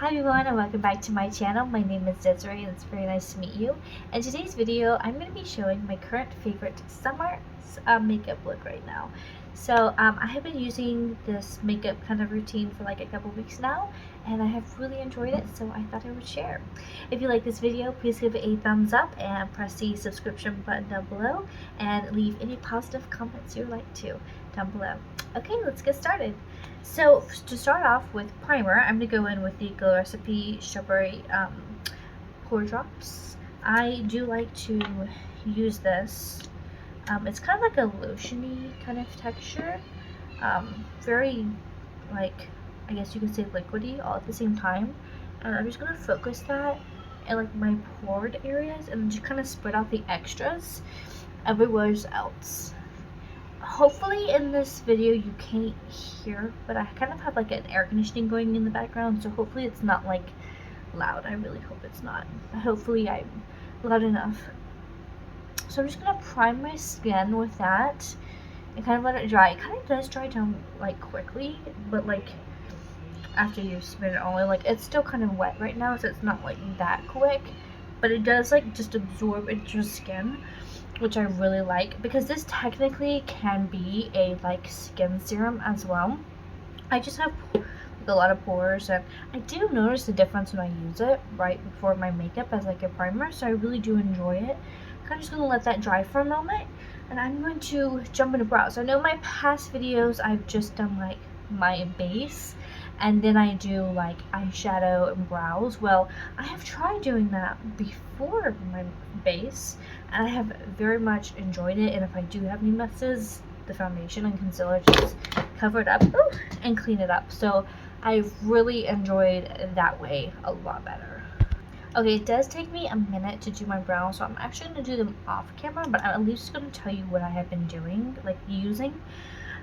Hi everyone and welcome back to my channel. My name is Deseray and it's very nice to meet you. In today's video, I'm going to be showing my current favorite summer makeup look right now. So I have been using this makeup kind of routine for like a couple weeks now and I have really enjoyed it, so I thought I would share. If you like this video, please give it a thumbs up and press the subscription button down below and leave any positive comments you'd like to down below. Okay, let's get started. So to start off with primer, I'm going to go in with the Glow Recipe Strawberry Pore Drops. I do like to use this. It's kind of like a lotiony kind of texture. Very, like, I guess you could say liquidy all at the same time. And I'm just going to focus that in like my pored areas and just kind of spread out the extras everywhere else. Hopefully in this video you can't hear, but I kind of have like an air conditioning going in the background, so hopefully it's not like loud. I really hope it's not. Hopefully I'm loud enough. So I'm just gonna prime my skin with that and kind of let it dry. It kind of does dry down like quickly, but like after you spin it on, like it's still kind of wet right now, so it's not like that quick, but it does like just absorb into your skin, which I really like, because this technically can be a like skin serum as well. I just have like a lot of pores and I do notice the difference when I use it right before my makeup as like a primer, so I really do enjoy it. I'm just going to let that dry for a moment and I'm going to jump into brows. I know my past videos I've just done like my base and then I do like eyeshadow and brows. Well, I have tried doing that before my base and I have very much enjoyed it, and if I do have any messes, the foundation and concealer just cover it up and clean it up. So I've really enjoyed that way a lot better. Okay, it does take me a minute to do my brows, so I'm actually going to do them off camera, but I'm at least going to tell you what I have been doing, like using.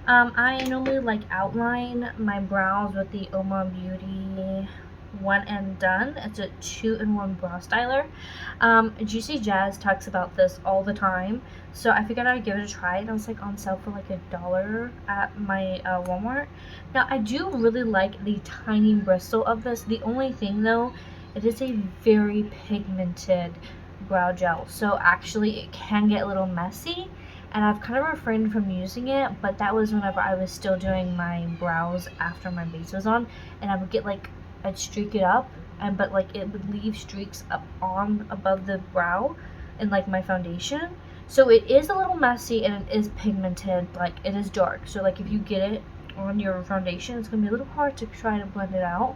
I normally like outline my brows with the Oma Beauty One and Done. It's a 2-in-1 brow styler. Juicy Jazz talks about this all the time, so I figured I'd give it a try, and it was like on sale for like $1 at my Walmart. Now I do really like the tiny bristle of this. The only thing though, it is a very pigmented brow gel, so actually it can get a little messy, and I've kind of refrained from using it, but that was whenever I was still doing my brows after my base was on, and I would get like, I'd streak it up, but like it would leave streaks up on above the brow and like my foundation. So it is a little messy and it is pigmented, like it is dark, so like if you get it on your foundation, it's gonna be a little hard to try to blend it out.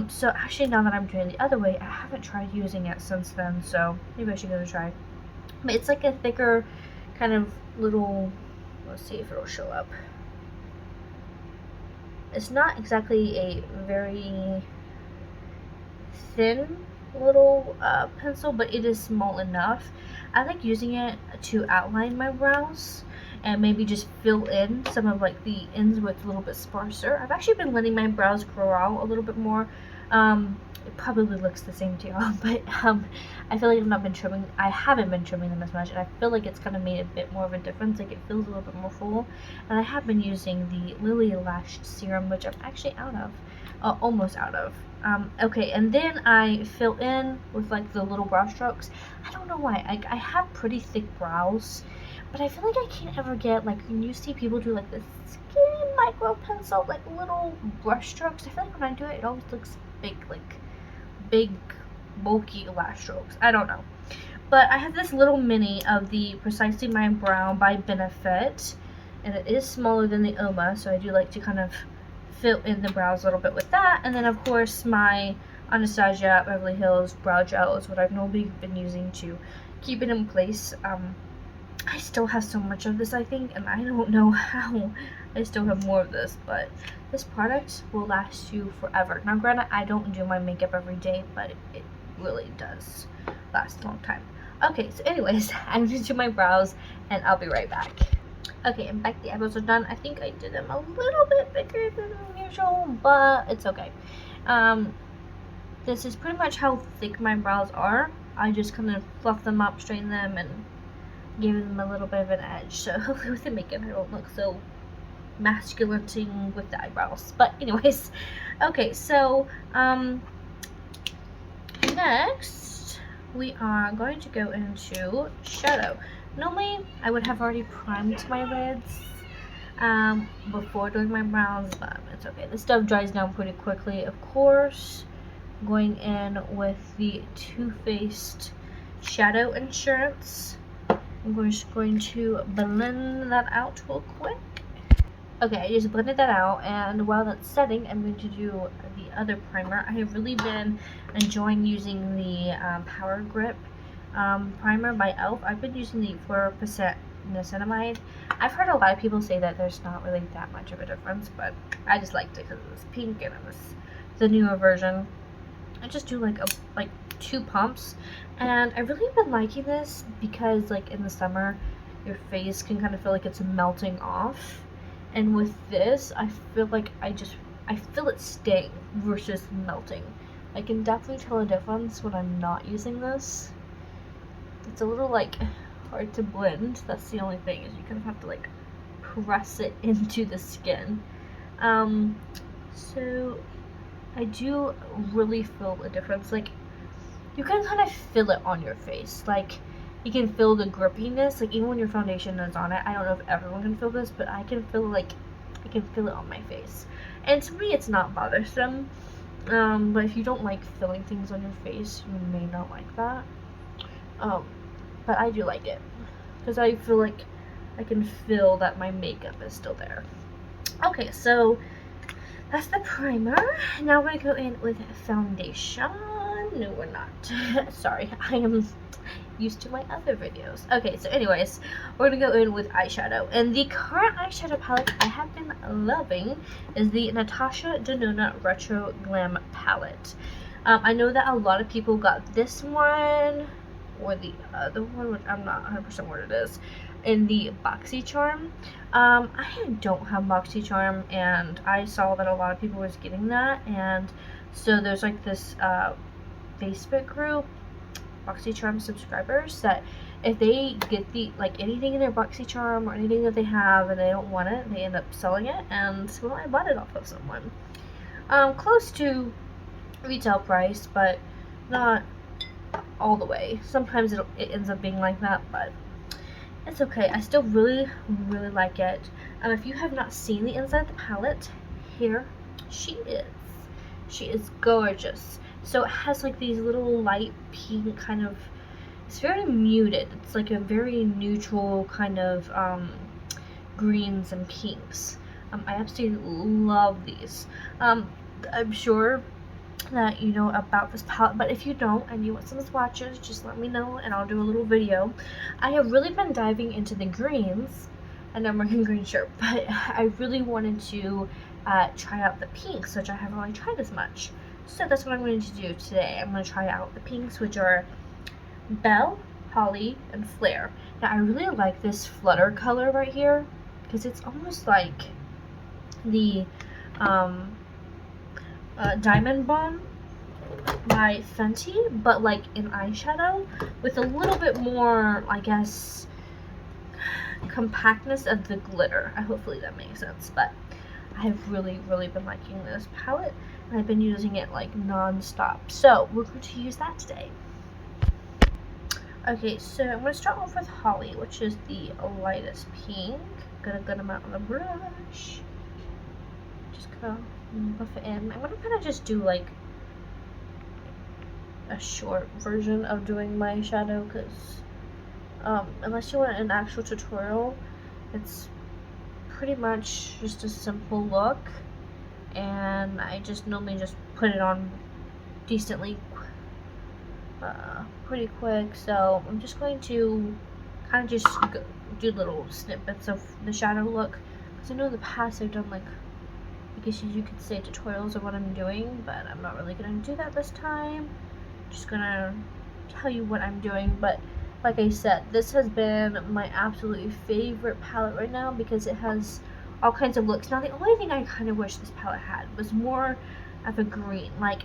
So actually now that I'm doing it the other way, I haven't tried using it since then, so maybe I should give it a try. But it's like a thicker kind of little, let's see if it'll show up. It's not exactly a very thin little pencil, but it is small enough. I like using it to outline my brows and maybe just fill in some of like the ends with a little bit sparser. I've actually been letting my brows grow out a little bit more. It probably looks the same to y'all, but I feel like I haven't been trimming them as much, and I feel like it's kind of made a bit more of a difference. Like it feels a little bit more full, and I have been using the Lily Lash Serum, which I'm actually out of, almost out of. Okay, and then I fill in with like the little brow strokes. I don't know why, I have pretty thick brows, but I feel like I can't ever get, like when you see people do like this skinny micro pencil, like little brush strokes, I feel like when I do it, it always looks big, like big bulky lash strokes. I don't know, but I have this little mini of the Precisely My Brown by Benefit, and it is smaller than the Oma, so I do like to kind of fill in the brows a little bit with that. And then of course my Anastasia Beverly Hills brow gel is what I've normally been using to keep it in place. I still have so much of this, I think, and I don't know how I still have more of this, but this product will last you forever. Now granted, I don't do my makeup every day, but it really does last a long time. Okay, so anyways, I'm gonna do my brows and I'll be right back. Okay, and back, the eyebrows are done. I think I did them a little bit bigger than usual, but it's okay. This is pretty much how thick my brows are. I just kind of fluff them up, straighten them, and give them a little bit of an edge, so hopefully with the makeup I don't look so masculine with the eyebrows. But anyways, okay, so next, we are going to go into shadow. Normally, I would have already primed my lids before doing my brows, but it's okay. This stuff dries down pretty quickly. Of course, going in with the Too Faced Shadow Insurance. I'm just going to blend that out real quick. Okay, I just blended that out, and while that's setting, I'm going to do the other primer. I have really been enjoying using the Power Grip primer by e.l.f. I've been using the 4% niacinamide. I've heard a lot of people say that there's not really that much of a difference, but I just liked it because it was pink and it was the newer version. I just do like 2 pumps, and I've really been liking this because like in the summer, your face can kind of feel like it's melting off. And with this, I feel like I feel it staying versus melting. I can definitely tell a difference when I'm not using this. It's a little like hard to blend. That's the only thing, is you kind of have to like press it into the skin. So I do really feel a difference. Like, you can kind of feel it on your face. Like, you can feel the grippiness, like even when your foundation is on it. I don't know if everyone can feel this, but I can feel I can feel it on my face. And to me, it's not bothersome. But if you don't like feeling things on your face, you may not like that. But I do like it because I feel like I can feel that my makeup is still there. Okay, so that's the primer. Now we're gonna go in with foundation. No, we're not. Sorry, I am used to my other videos. Okay, so anyways, we're gonna go in with eyeshadow. And the current eyeshadow palette I have been loving is the Natasha Denona Retro Glam palette. I know that a lot of people got this one or the other one, which I'm not 100% what it is, in the BoxyCharm. I don't have BoxyCharm, and I saw that a lot of people was getting that, and so there's like this Facebook group, BoxyCharm subscribers, that if they get the anything in their BoxyCharm or anything that they have and they don't want it, they end up selling it. And well, I bought it off of someone close to retail price, but not all the way. Sometimes it ends up being like that, but it's okay. I still really like it. If you have not seen the inside of the palette, here she is. She is gorgeous. So it has like these little light pink kind of, it's very muted. It's like a very neutral kind of greens and pinks. I absolutely love these. I'm sure that you know about this palette, but if you don't and you want some swatches, just let me know and I'll do a little video. I have really been diving into the greens, and I'm wearing a green shirt, but I really wanted to try out the pinks, which I haven't really tried as much. So that's what I'm going to do today. I'm going to try out the pinks, which are Belle, Holly, and Flare. Now I really like this Flutter color right here because it's almost like the Diamond Bomb by Fenty, but like in eyeshadow with a little bit more, I guess, compactness of the glitter. Hopefully that makes sense, but I've really been liking this palette, and I've been using it like non-stop. So we're going to use that today. Okay, so I'm going to start off with Holly, which is the lightest pink. Got a good amount on the brush. Just gonna buff it in. I'm gonna kind of just do like a short version of doing my shadow, because unless you want an actual tutorial, it's pretty much just a simple look, and I just normally just put it on decently pretty quick. So I'm just going to kind of just do little snippets of the shadow look, because I know in the past I've done like, I guess you could say, tutorials of what I'm doing, but I'm not really going to do that this time. I'm just going to tell you what I'm doing. But like I said, this has been my absolutely favorite palette right now because it has all kinds of looks. Now the only thing I kind of wish this palette had was more of a green. Like,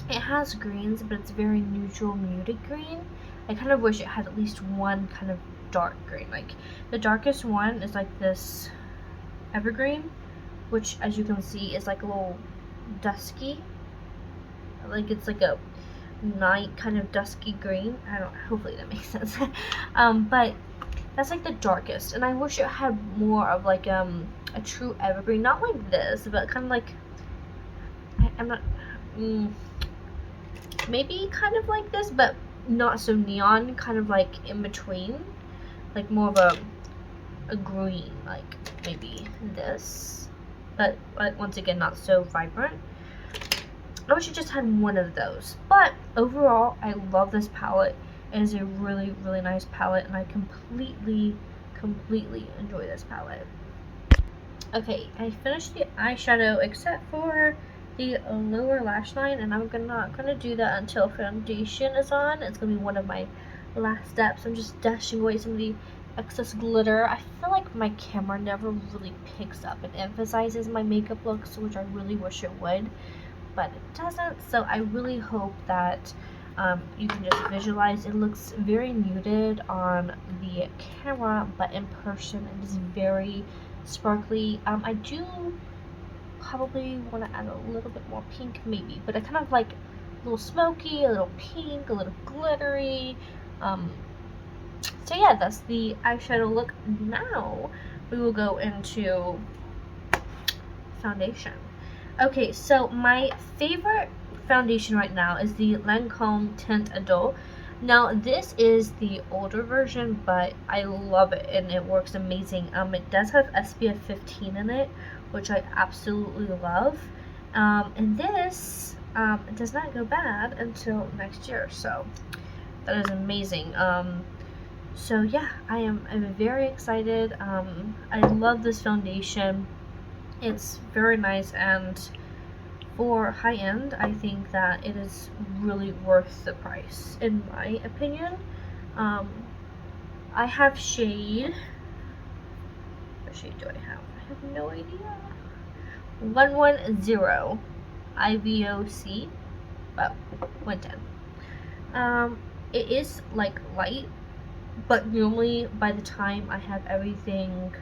it has greens, but it's very neutral, muted green. I kind of wish it had at least one kind of dark green. Like, the darkest one is like this evergreen, which as you can see is like a little dusky. Like, it's like a night kind of dusky green. I don't, hopefully that makes sense. But that's like the darkest, and I wish it had more of like a true evergreen, not like this, but kind of like, I'm not, maybe kind of like this, but not so neon, kind of like in between, like more of a green, like maybe this, but once again not so vibrant. I wish it just had one of those, but overall I love this palette. It is a really, really nice palette, and I completely enjoy this palette. Okay, I finished the eyeshadow except for the lower lash line, and I'm not gonna do that until foundation is on. It's gonna be one of my last steps. I'm just dashing away some of the excess glitter. I feel like my camera never really picks up and emphasizes my makeup looks, which I really wish it would, but it doesn't. So I really hope that you can just visualize. It looks very muted on the camera, but in person it is very sparkly. I do probably want to add a little bit more pink maybe, but I kind of like a little smoky, a little pink, a little glittery. So yeah, that's the eyeshadow look. Now we will go into foundation. Okay, so my favorite foundation right now is the Lancome Tint Adult. Now this is the older version, but I love it and it works amazing. It does have SPF 15 in it, which I absolutely love. And this does not go bad until next year, so that is amazing. So yeah, I'm very excited. I love this foundation. It's very nice, and for high-end, I think that it is really worth the price, in my opinion. I have shade. What shade do I have? I have no idea. 110 IVOC, about 110. It is like light, but normally by the time I have everything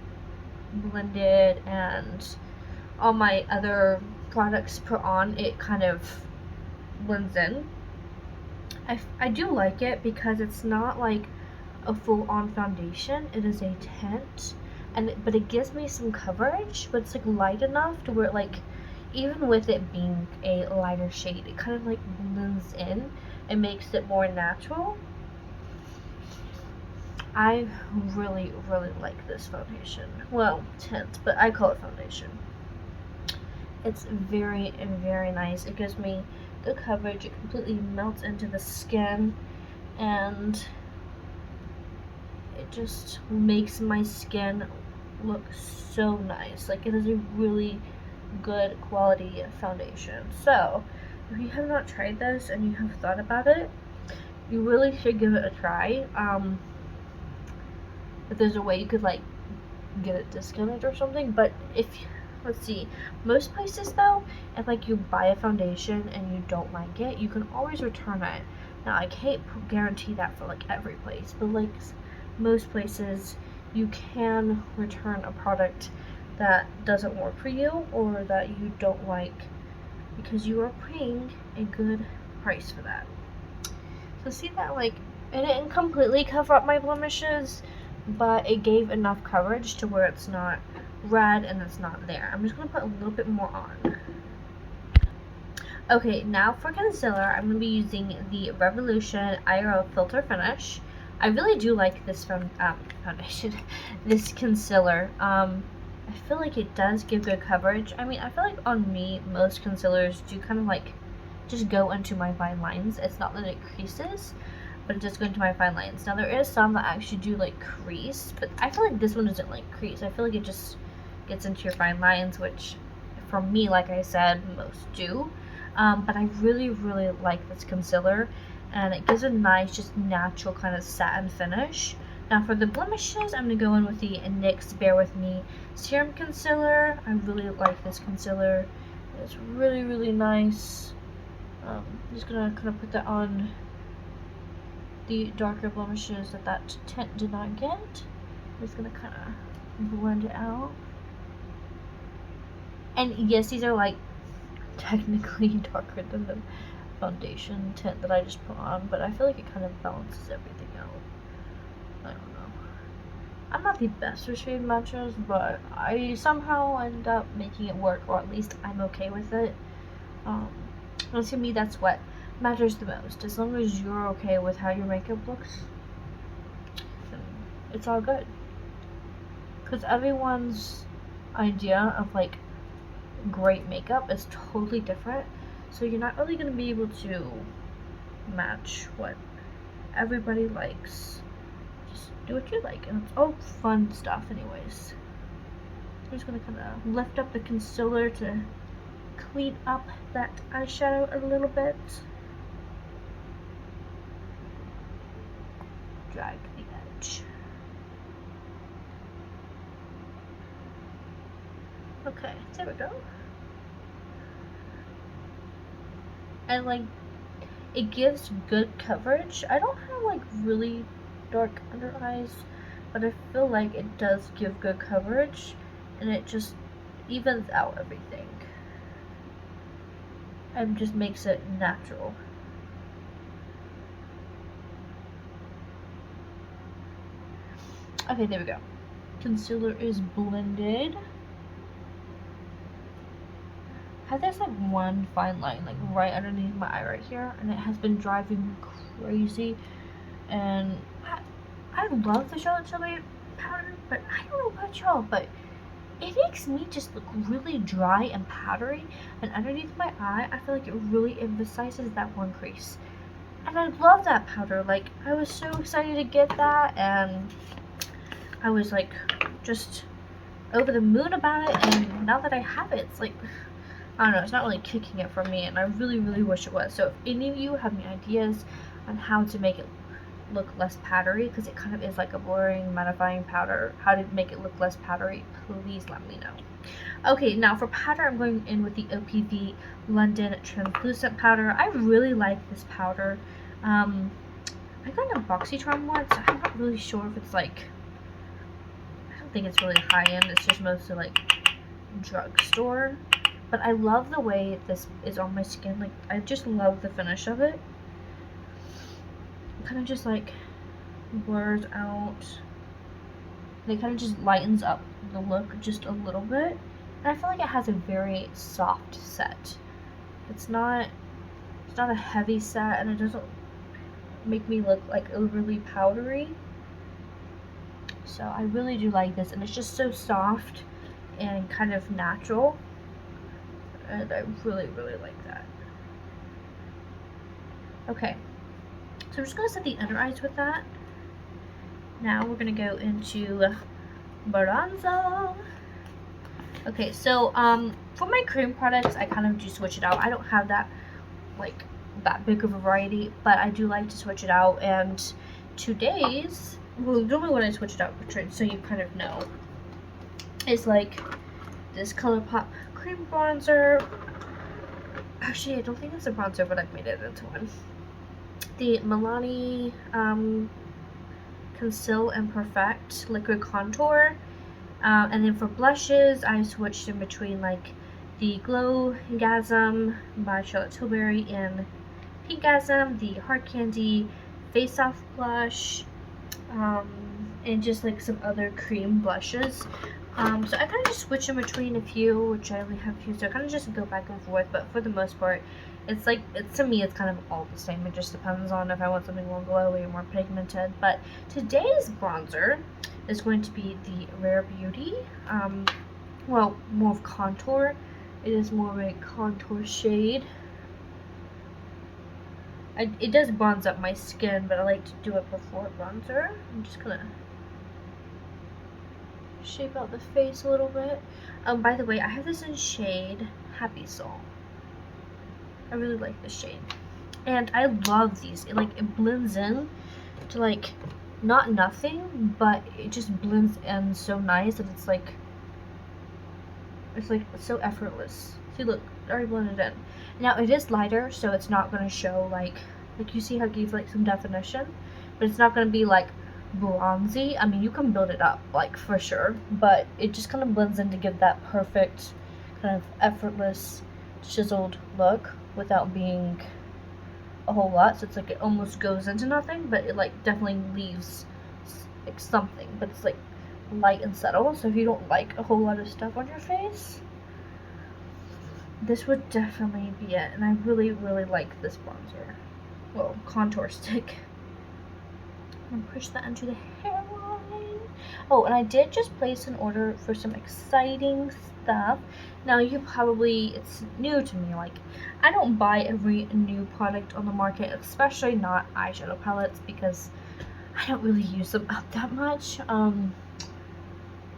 blended and all my other products put on, it kind of blends in. I do like it because it's not like a full-on foundation. It is a tint, but it gives me some coverage, but it's like light enough to where, like, even with it being a lighter shade, it kind of like blends in and makes it more natural. I really like this foundation. Well, tint, but I call it foundation. It's very nice. It gives me good coverage. It completely melts into the skin, and it just makes my skin look so nice. Like, it is a really good quality foundation. So if you have not tried this and you have thought about it, you really should give it a try. If there's a way you could like get it discounted or something, but if, let's see, most places though, if like you buy a foundation and you don't like it, you can always return it. Now I can't guarantee that for like every place, but like most places you can return a product that doesn't work for you or that you don't like, because you are paying a good price for that. So see that, like, it didn't completely cover up my blemishes, but it gave enough coverage to where it's not red and it's not there. I'm just going to put a little bit more on. Okay, now for concealer, I'm going to be using the Revolution IRL Filter Finish. I really do like this foundation, this concealer. I feel like it does give good coverage. I mean, I feel like on me, most concealers do kind of like just go into my fine lines. It's not that it creases, but it just goes into my fine lines. Now there is some that actually do like crease, but I feel like this one doesn't like crease. I feel like it just gets into your fine lines, which for me, like I said, most do. But I really like this concealer, and it gives a nice, just natural kind of satin finish. Now for the blemishes, I'm going to go in with the NYX Bare With Me Serum Concealer. I really like this concealer. It's really nice. I'm just going to kind of put that on the darker blemishes that tint did not get. I'm just going to kind of blend it out. And yes, these are like technically darker than the foundation tint that I just put on, but I feel like it kind of balances everything out. I don't know. I'm not the best with shade matches, but I somehow end up making it work, or at least I'm okay with it. And to me, that's what matters the most. As long as you're okay with how your makeup looks, then it's all good. Because everyone's idea of like great makeup is totally different, so you're not really going to be able to match what everybody likes. Just do what you like, and it's all fun stuff anyways. I'm just going to kind of lift up the concealer to clean up that eyeshadow a little bit. Drag the edge. Okay, there we go. And like, it gives good coverage. I don't have like really dark under eyes, but I feel like it does give good coverage, and it just evens out everything and just makes it natural. Okay, there we go. Concealer is blended. I have this like one fine line like right underneath my eye right here, and it has been driving me crazy. And I love the Charlotte Tilbury powder, but I don't know about y'all, but it makes me just look really dry and powdery, and underneath my eye I feel like it really emphasizes that one crease. And I love that powder. Like, I was so excited to get that, and I was like just over the moon about it, and now that I have it, it's like, I don't know, it's not really kicking it for me, and I really, really wish it was. So if any of you have any ideas on how to make it look less powdery, because it kind of is like a blurring, mattifying powder, how to make it look less powdery, please let me know. Okay, now for powder, I'm going in with the OPV London Translucent Powder. I really like this powder. I got a BoxyCharm once, so I'm not really sure if it's like, I don't think it's really high-end, it's just mostly like drugstore. But I love the way this is on my skin. Like, I just love the finish of it. It kind of just like blurs out. And it kind of just lightens up the look just a little bit. And I feel like it has a very soft set. It's not a heavy set, and it doesn't make me look like overly powdery. So I really do like this, and it's just so soft and kind of natural. And I really, really like that. Okay, so I'm just going to set the under eyes with that. Now we're going to go into bronzer. Okay, so for my cream products, I kind of do switch it out. I don't have that big of a variety, but I do like to switch it out. And today's, well, normally when I switch it out, so you kind of know, is like this ColourPop cream bronzer. Actually, I don't think it's a bronzer, but I've made it into one. The Milani Conceal and Perfect Liquid Contour. And then for blushes, I switched in between like the Glowgasm by Charlotte Tilbury and Pinkgasm, the Hard Candy Face Off blush, and just like some other cream blushes. So I kind of just switch in between a few, which I only have a few, so I kind of just go back and forth, but for the most part, it's like, to me, it's kind of all the same. It just depends on if I want something more glowy or more pigmented. But today's bronzer is going to be the Rare Beauty, well, more of contour. It is more of a contour shade. It does bronze up my skin, but I like to do it before bronzer. I'm just gonna shape out the face a little bit. By the way, I have this in shade Happy Soul. I really like this shade, and I love these. It blends in to like not nothing, but it just blends in so nice, and it's like so effortless. See, look, I already blended in. Now it is lighter, so it's not gonna show like you see how it gives like some definition, but it's not gonna be like bronzy. I mean, you can build it up like for sure, but it just kind of blends in to give that perfect kind of effortless chiseled look without being a whole lot, so it's like it almost goes into nothing, but it like definitely leaves like something, but it's like light and subtle. So if you don't like a whole lot of stuff on your face, this would definitely be it. And I really, really like this bronzer. Well, contour stick. And push that into the hairline. Oh, and I did just place an order for some exciting stuff. Now you probably, it's new to me, like I don't buy every new product on the market, especially not eyeshadow palettes, because I don't really use them up that much.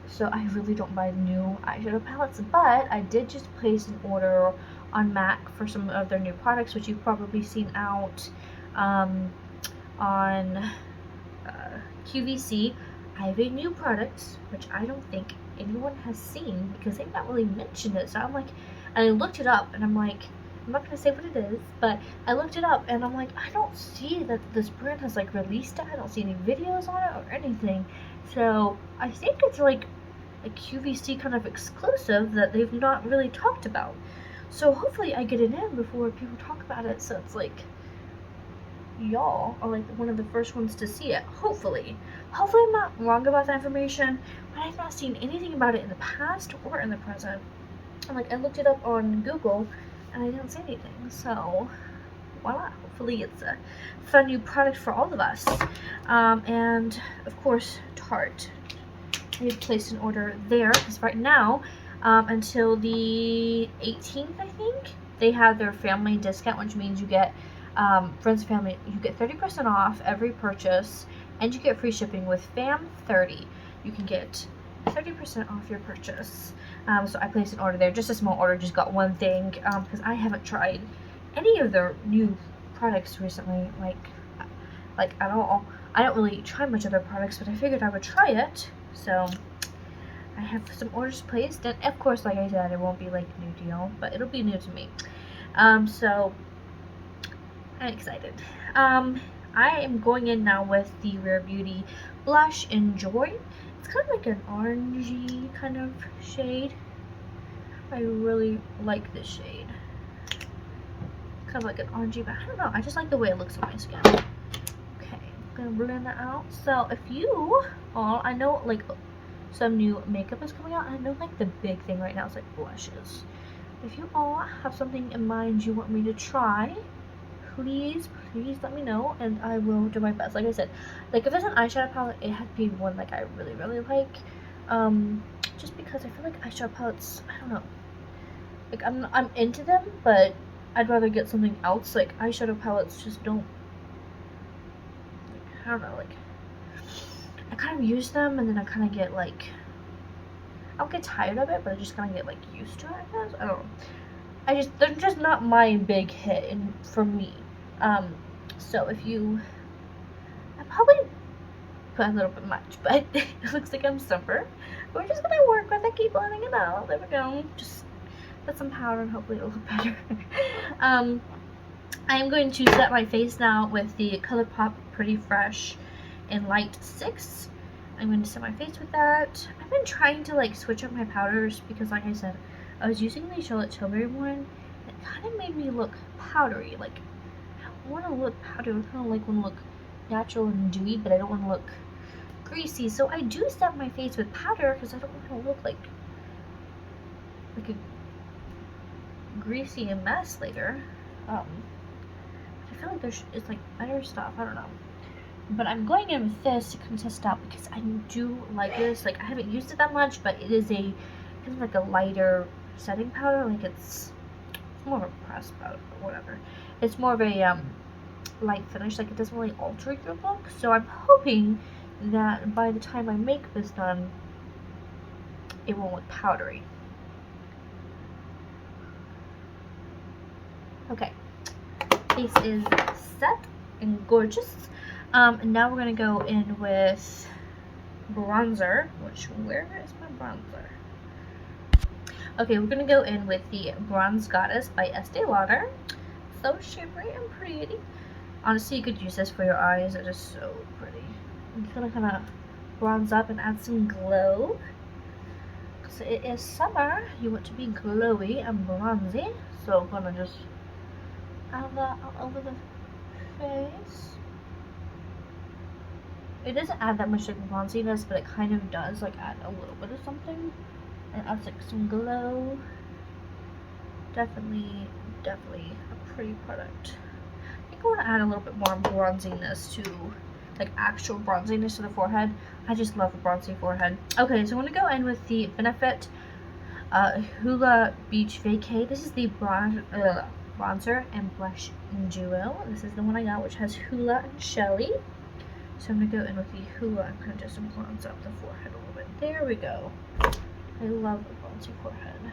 So I really don't buy new eyeshadow palettes, but I did just place an order on MAC for some of their new products, which you've probably seen out on QVC. I have a new product, which I don't think anyone has seen because they've not really mentioned it. So I'm like, and I looked it up, and I'm like, I'm not gonna say what it is, but I looked it up, and I'm like, I don't see that this brand has like released it. I don't see any videos on it or anything. So I think it's like a QVC kind of exclusive that they've not really talked about. So hopefully I get it in before people talk about it, so it's like y'all are like one of the first ones to see it. Hopefully I'm not wrong about that information, but I've not seen anything about it in the past or in the present. And like I looked it up on Google and I didn't see anything, so why not? Hopefully it's a fun new product for all of us. And of course Tarte, I need to place an order there because right now until the 18th, I think, they have their family discount, which means you get friends and family, you get 30% off every purchase, and you get free shipping with FAM30. You can get 30% off your purchase. So I placed an order there, just a small order, just got one thing, because I haven't tried any of their new products recently, like at all. I don't really try much of their products, but I figured I would try it. So I have some orders placed, and of course, like I said, it won't be like a new deal, but it'll be new to me. So I'm excited. I am going in now with the Rare Beauty blush Enjoy. It's kind of like an orangey kind of shade. I really like this shade. Kind of like an orangey, but I don't know. I just like the way it looks on my skin. Okay, I'm gonna blend that out. So if you all, I know like some new makeup is coming out. I know like the big thing right now is like blushes. If you all have something in mind you want me to try, please let me know and I will do my best. Like I said, like if it's an eyeshadow palette, it has to be one like I really, really like. Just because I feel like eyeshadow palettes, I don't know. Like I'm into them, but I'd rather get something else. Like eyeshadow palettes just don't, like, I don't know, like I kind of use them and then I kind of get like, I don't get tired of it, but I just kind of get like used to it, I guess. I don't know. They're just not my big hit for me. So if you, I probably put a little bit much, but it looks like I'm super. We're just gonna work with it, keep blending it out. There we go. Just put some powder and hopefully it'll look better. I am going to set my face now with the ColourPop Pretty Fresh in Light 6. I'm going to set my face with that. I've been trying to like switch up my powders because like I said, I was using the Charlotte Tilbury one. It kind of made me look powdery. Like, I don't want to look powdery. I kind of like want to look natural and dewy, but I don't want to look greasy. So I do set my face with powder because I don't want to look like a greasy mess later. I feel like there's it's like better stuff. I don't know. But I'm going in with this to kind of test out because I do like this. Like I haven't used it that much, but it is kind of like a lighter setting powder. Like it's more of a pressed powder, or whatever. It's more of a light finish. Like it doesn't really alter your look. So I'm hoping that by the time I make this done, it won't look powdery. Okay, face is set and gorgeous. And now we're gonna go in with bronzer. Where is my bronzer? Okay, we're gonna go in with the Bronze Goddess by Estee Lauder. So shimmery and pretty. Honestly, you could use this for your eyes. It is so pretty. I'm just gonna kind of bronze up and add some glow. So it is summer. You want to be glowy and bronzy. So I'm gonna just add that all over the face. It doesn't add that much like bronziness, but it kind of does like add a little bit of something. And adds like some glow. Definitely a pretty product. I think I want to add a little bit more bronziness to, like actual bronziness to the forehead. I just love a bronzy forehead. Okay, so I'm going to go in with the Benefit Hula Beach Vacay. This is the bronzer and blush duo. This is the one I got, which has Hula and Shelly. So I'm going to go in with the Hula and kind of just bronze up the forehead a little bit. There we go. I love a bronzy forehead.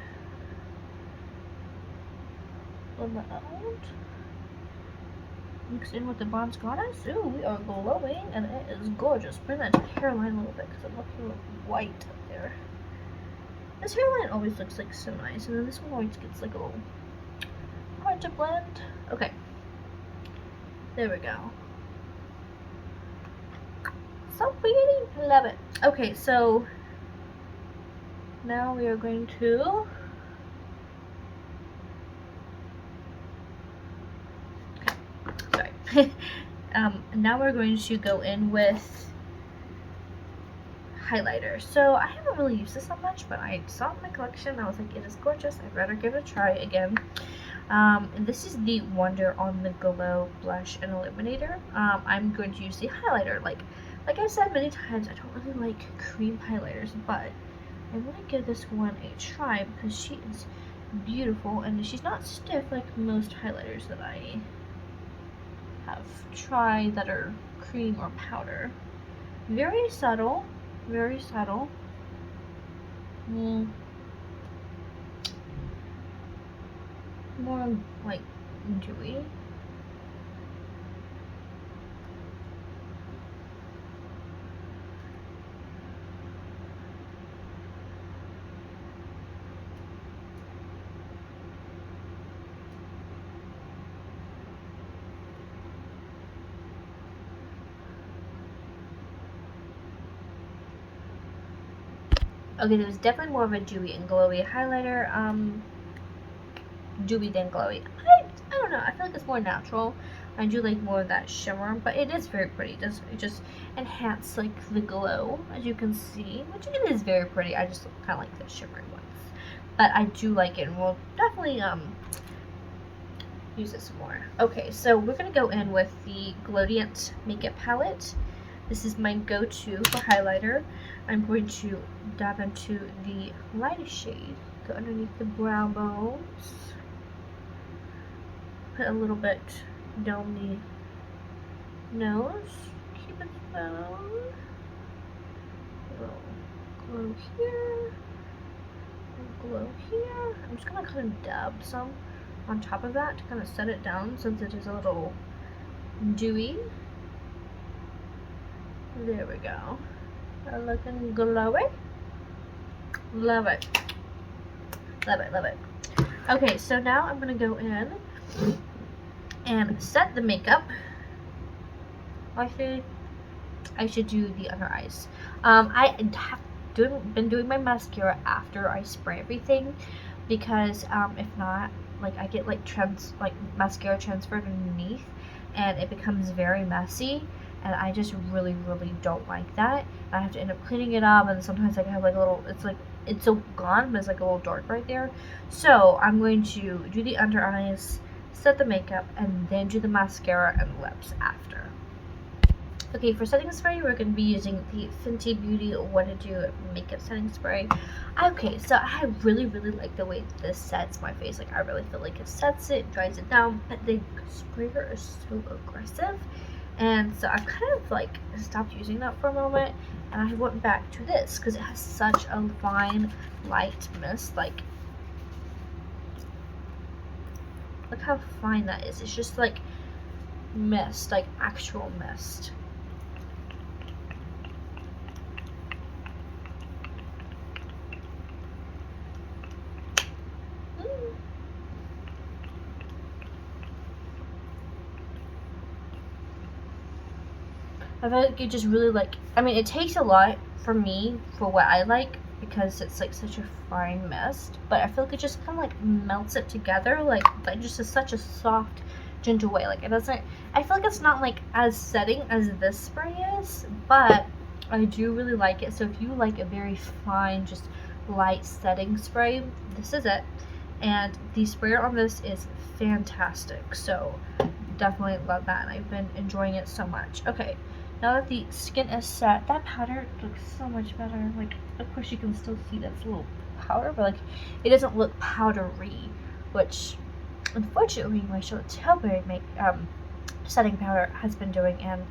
Blend that out. Mix in with the bronze goddess. Ooh, we are glowing, and it is gorgeous. Bring that hairline a little bit because I'm looking white up there. This hairline always looks like so nice, and then this one always gets like a little hard to blend. Okay, there we go. So pretty, love it. Okay, so now we are going to now we're going to go in with highlighter. So I haven't really used this that much, but I saw it in my collection. I was like, it is gorgeous. I'd rather give it a try again. And this is the Wonder on the Glow Blush and Illuminator. I'm going to use the highlighter. Like I said many times, I don't really like cream highlighters, but I'm going to give this one a try because she is beautiful and she's not stiff like most highlighters that I have tried that are cream or powder. Very subtle, very subtle. More like dewy. Okay, there was definitely more of a dewy and glowy highlighter. Dewy than glowy. I don't know. I feel like it's more natural. I do like more of that shimmer, but it is very pretty. It just enhance like the glow, as you can see, which it is very pretty. I just kind of like the shimmery ones, but I do like it, and we'll definitely use this more. Okay, so we're gonna go in with the Glowdient Makeup Palette. This is my go-to for highlighter. I'm going to dab into the lightest shade, go underneath the brow bones, put a little bit down the nose, keep it down, a little glow here, and glow here. I'm just going to kind of dab some on top of that to kind of set it down since it is a little dewy. There we go. Looking glowy. Love it. Love it, love it. Okay, so now I'm going to go in and set the makeup. I should do the under eyes. I have been doing my mascara after I spray everything because if not, like I get like mascara transferred underneath and it becomes very messy. And I just really don't like that. I have to end up cleaning it up, and sometimes I have like a little, it's so gone, but it's like a little dark right there. So I'm going to do the under eyes, set the makeup, and then do the mascara and lips after. Okay, for setting spray, we're going to be using the Fenty Beauty What To Do makeup setting spray. Okay, so I really like the way this sets my face. Like I really feel like it sets it, dries it down, but the sprayer is so aggressive. And so I've kind of like stopped using that for a moment, and I went back to this because it has such a fine light mist. Like, look how fine that is. It's just like mist, like actual mist. I feel like it just really like, I mean, it takes a lot for me for what I like because it's like such a fine mist, but I feel like it just kind of like melts it together, like just is such a soft gentle way. Like, it doesn't, I feel like it's not like as setting as this spray is, but I do really like it. So if you like a very fine, just light setting spray, this is it. And the sprayer on this is fantastic. So definitely love that, and I've been enjoying it so much. Okay, now that the skin is set, that powder looks so much better. Like, of course you can still see that's a little powder, but like, it doesn't look powdery, which unfortunately my Charlotte Tilbury setting powder has been doing, and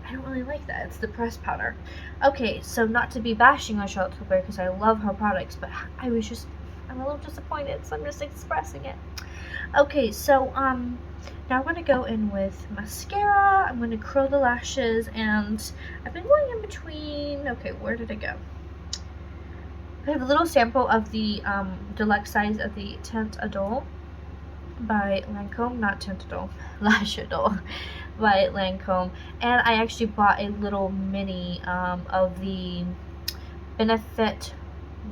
I don't really like that. It's the pressed powder. Okay, so not to be bashing on Charlotte Tilbury because I love her products, but I'm a little disappointed, so I'm just expressing it. Okay, so now I'm gonna go in with mascara. I'm gonna curl the lashes, and I've been going in between. Okay, where did it go? I have a little sample of the deluxe size of the Tint Adult by Lancome, not Tint Adult, Lash Adult by Lancome, and I actually bought a little mini of the Benefit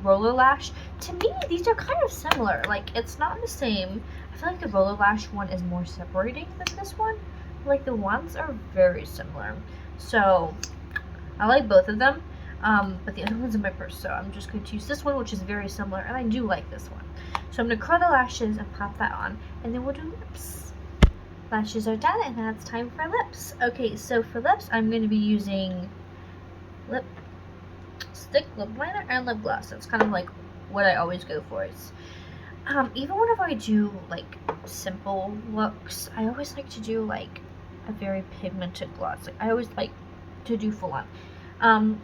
Roller Lash. To me, these are kind of similar. Like, it's not the same. I feel like the Roller Lash one is more separating than this one. Like, the ones are very similar. So, I like both of them. But the other one's in my purse, so I'm just going to use this one, which is very similar, and I do like this one. So I'm going to curl the lashes and pop that on, and then we'll do lips. Lashes are done, and now it's time for lips. Okay, so for lips, I'm going to be using lipstick, lip liner, and lip gloss. That's kind of like what I always go for. It's, even whenever I do like simple looks, I always like to do like a very pigmented gloss. Like, I always like to do full on.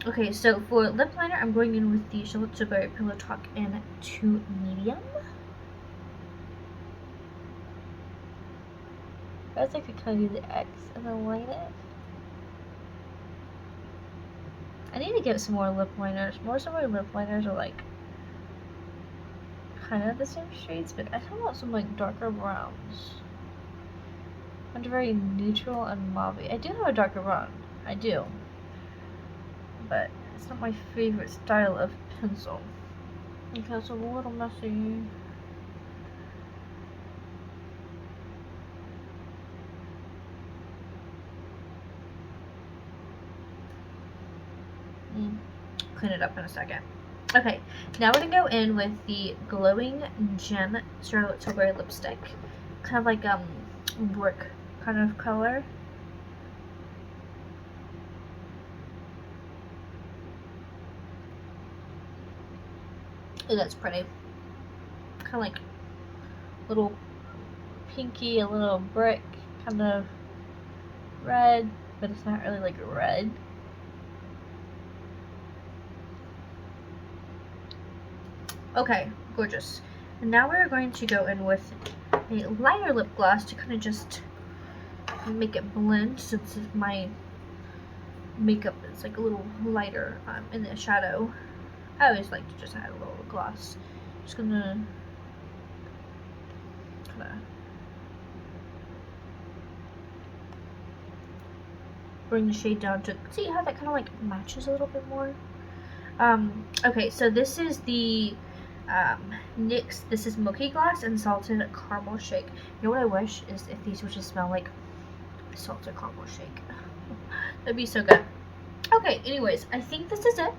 Okay, so for lip liner, I'm going in with the Charlotte Tilbury Pillow Talk in 2 medium. I was like to kind of do the X and then line it. I need to get some more lip liners. Most of my lip liners are like kind of the same shades, but I kind of want some like darker browns. I'm very neutral and mauve. I do have a darker brown. I do. But it's not my favorite style of pencil. Okay, it's a little messy. Clean it up in a second. Okay, now we're gonna go in with the Glowing Gem Charlotte Tilbury lipstick. Kind of like brick kind of color. Oh, that's pretty. Kind of like little pinky, a little brick, kind of red, but it's not really like red. Okay, gorgeous. And now we're going to go in with a lighter lip gloss to kind of just make it blend, since my makeup is like a little lighter in the shadow. I always like to just add a little gloss. Just gonna kind of bring the shade down to see how that kind of like matches a little bit more. Okay, so this is the NYX, this is Milky Gloss and Salted Caramel Shake. You know what I wish is if these would just smell like salted caramel shake. That'd be so good. Okay, anyways, I think this is it.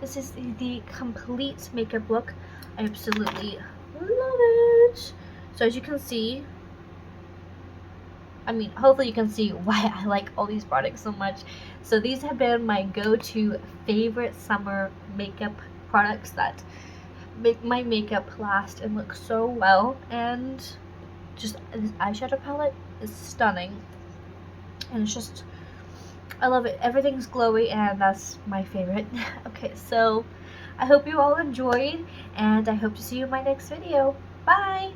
This is the complete makeup look. I absolutely love it. So as you can see, I mean, hopefully you can see why I like all these products so much. So these have been my go-to favorite summer makeup products that make my makeup last and look so well. And just this eyeshadow palette is stunning. And it's just, I love it. Everything's glowy, and that's my favorite. Okay, so I hope you all enjoyed, and I hope to see you in my next video. Bye!